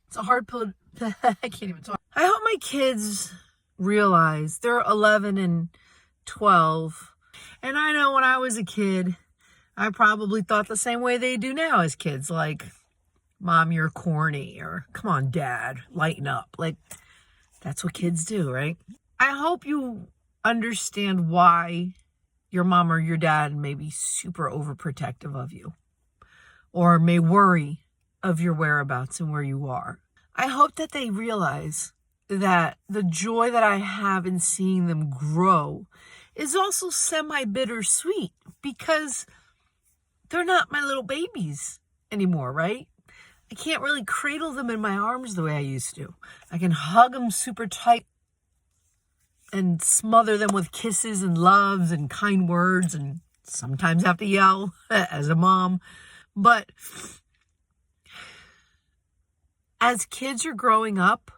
It's a hard pill. I can't even talk. I hope my kids realize they're 11 and 12. And I know when I was a kid, I probably thought the same way they do now as kids. Like, Mom, you're corny. Or, come on, Dad, lighten up. Like, that's what kids do, right? I hope you understand why your mom or your dad may be super overprotective of you, or may worry of your whereabouts and where you are. I hope that they realize that the joy that I have in seeing them grow is also semi-bittersweet, because they're not my little babies anymore, right? I can't really cradle them in my arms the way I used to. I can hug them super tight and smother them with kisses and loves and kind words, and sometimes have to yell as a mom. But as kids are growing up,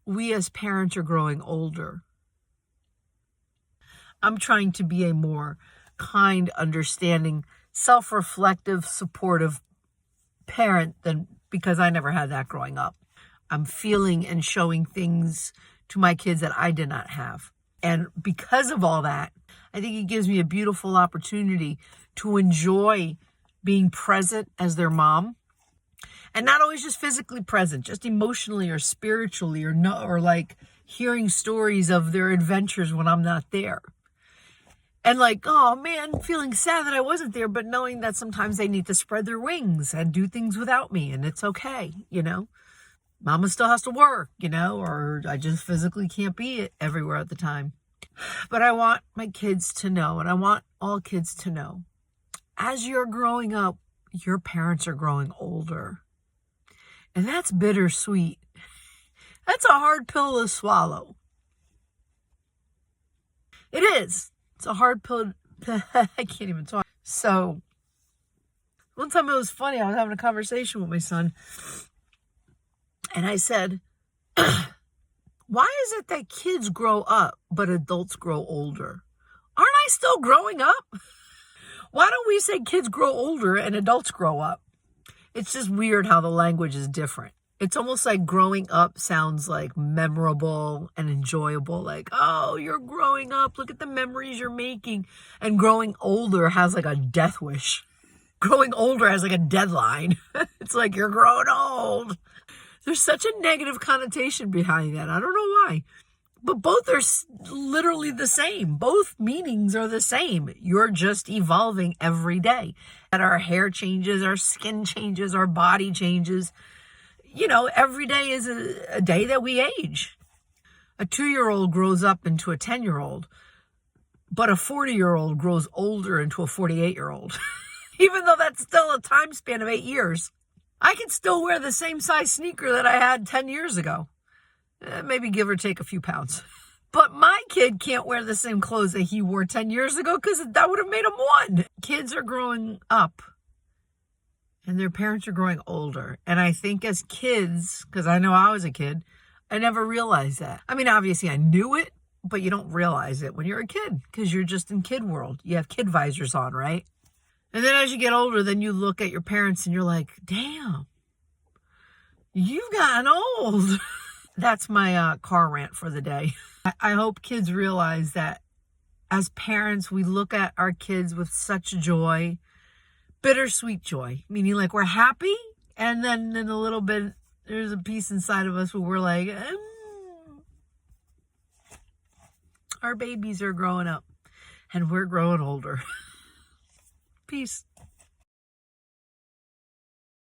we as parents are growing older. I'm trying to be a more kind, understanding, self-reflective, supportive parent than, because I never had that growing up. I'm feeling and showing things to my kids that I did not have. And because of all that, I think it gives me a beautiful opportunity to enjoy being present as their mom. And not always just physically present, just emotionally or spiritually, or like hearing stories of their adventures when I'm not there. And like, oh man, feeling sad that I wasn't there, but knowing that sometimes they need to spread their wings and do things without me, and it's okay, Mama still has to work, or I just physically can't be everywhere at the time. But I want my kids to know, and I want all kids to know, as you're growing up, your parents are growing older. And that's bittersweet. That's a hard pill to swallow. It is. It's a hard pill. I can't even talk. So, one time it was funny. I was having a conversation with my son. And I said, why is it that kids grow up, but adults grow older? Aren't I still growing up? Why don't we say kids grow older and adults grow up? It's just weird how the language is different. It's almost like growing up sounds like memorable and enjoyable. Like, oh, you're growing up. Look at the memories you're making. And growing older has like a death wish. Growing older has like a deadline. It's like, you're growing old. There's such a negative connotation behind that. I don't know why. But both are literally the same. Both meanings are the same. You're just evolving every day. And our hair changes, our skin changes, our body changes. Every day is a day that we age. A 2-year-old grows up into a 10-year-old. But a 40-year-old grows older into a 48-year-old. Even though that's still a time span of 8 years. I can still wear the same size sneaker that I had 10 years ago. Maybe give or take a few pounds. But my kid can't wear the same clothes that he wore 10 years ago, because that would have made him one. Kids are growing up and their parents are growing older. And I think as kids, because I know I was a kid, I never realized that. I mean, obviously I knew it, but you don't realize it when you're a kid, because you're just in kid world. You have kid visors on, right? And then as you get older, then you look at your parents and you're like, damn, you've gotten old. That's my car rant for the day. I hope kids realize that as parents, we look at our kids with such joy, bittersweet joy, meaning like we're happy, and then in a little bit, there's a piece inside of us where we're like, our babies are growing up and we're growing older. Peace.